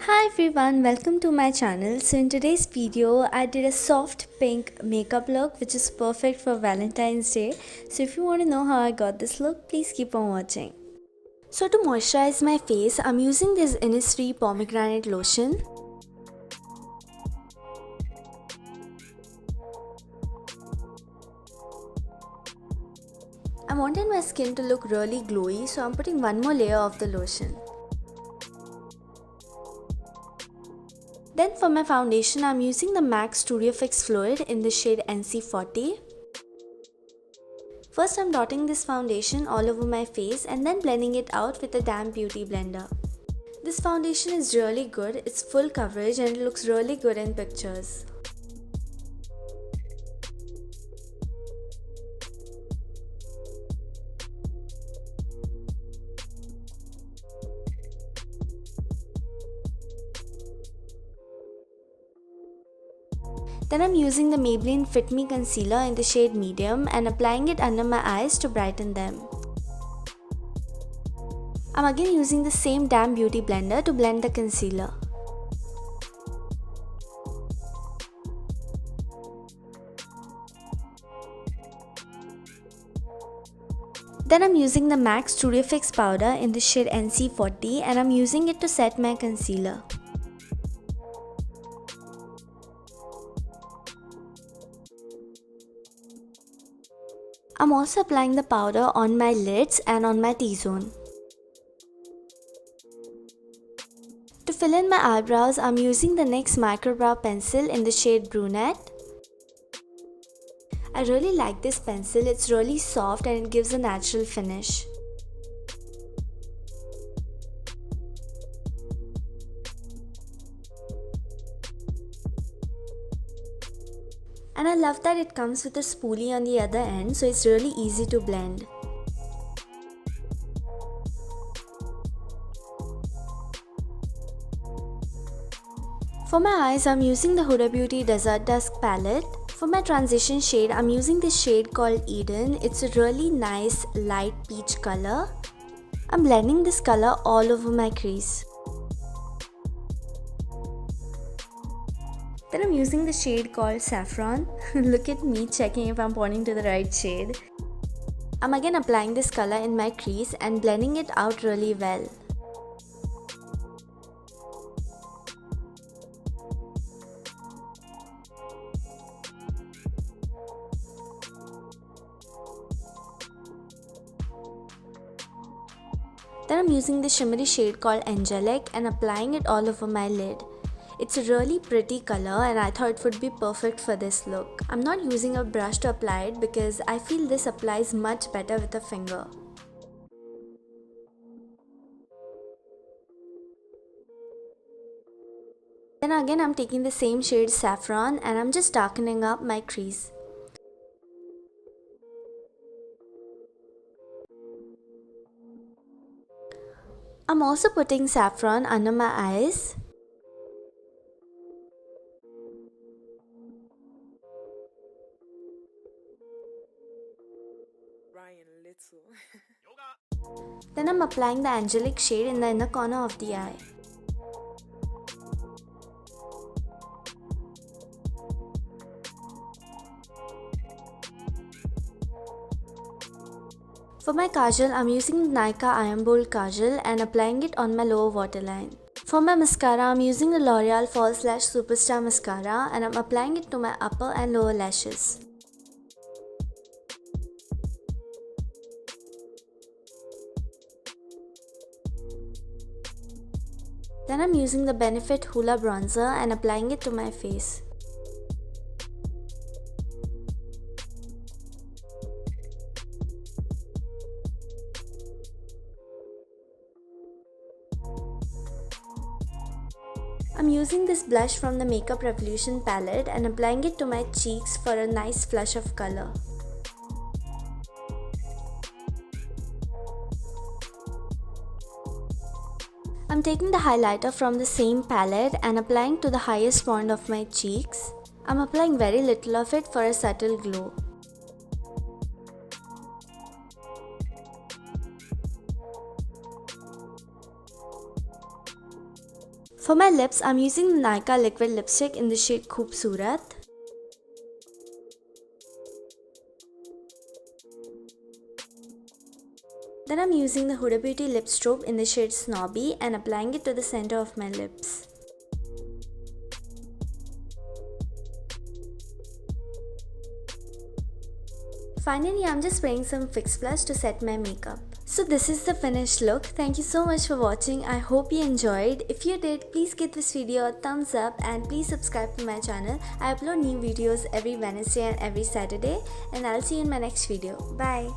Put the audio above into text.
Hi everyone, welcome to my channel. So in today's video, I did a soft pink makeup look which is perfect for Valentine's Day. So if you want to know how I got this look, please keep on watching. So to moisturize my face, I'm using this Innisfree Pomegranate Lotion. I wanted my skin to look really glowy, so I'm putting one more layer of the lotion. Then for my foundation, I'm using the M.A.C Studio Fix Fluid in the shade NC40. First I'm dotting this foundation all over my face and then blending it out with a damp beauty blender. This foundation is really good, it's full coverage and it looks really good in pictures. Then I'm using the Maybelline Fit Me Concealer in the shade Medium and applying it under my eyes to brighten them. I'm again using the same damp beauty blender to blend the concealer. Then I'm using the M.A.C Studio Fix powder in the shade NC40 and I'm using it to set my concealer. I'm also applying the powder on my lids and on my T-zone. To fill in my eyebrows, I'm using the NYX Micro Brow Pencil in the shade Brunette. I really like this pencil, it's really soft and it gives a natural finish. And I love that it comes with a spoolie on the other end, so it's really easy to blend. For my eyes, I'm using the Huda Beauty Desert Dusk palette. For my transition shade, I'm using this shade called Eden. It's a really nice light peach color. I'm blending this color all over my crease. Then I'm using the shade called Saffron. Look at me checking if I'm pointing to the right shade. I'm again applying this color in my crease and blending it out really well. Then I'm using the shimmery shade called Angelic and applying it all over my lid. It's a really pretty color and I thought it would be perfect for this look. I'm not using a brush to apply it because I feel this applies much better with a finger. Then again I'm taking the same shade Saffron and I'm just darkening up my crease. I'm also putting saffron under my eyes. Then I'm applying the angelic shade in the inner corner of the eye. For my Kajal, I'm using the Nykaa eyemBOLD Kajal and applying it on my lower waterline. For my mascara, I'm using the L'Oreal False Lash Superstar Mascara and I'm applying it to my upper and lower lashes. Then I'm using the Benefit Hoola bronzer and applying it to my face. I'm using this blush from the Makeup Revolution palette and applying it to my cheeks for a nice flush of color. I'm taking the highlighter from the same palette and applying to the highest point of my cheeks. I'm applying very little of it for a subtle glow. For my lips, I'm using the Nykaa liquid lipstick in the shade Khoob-Surat. Then I'm using the Huda Beauty lip strobe in the shade Snobby and applying it to the center of my lips. Finally, I'm just spraying some Fix Plus to set my makeup. So this is the finished look. Thank you so much for watching. I hope you enjoyed. If you did, please give this video a thumbs up and please subscribe to my channel. I upload new videos every Wednesday and every Saturday, and I'll see you in my next video. Bye.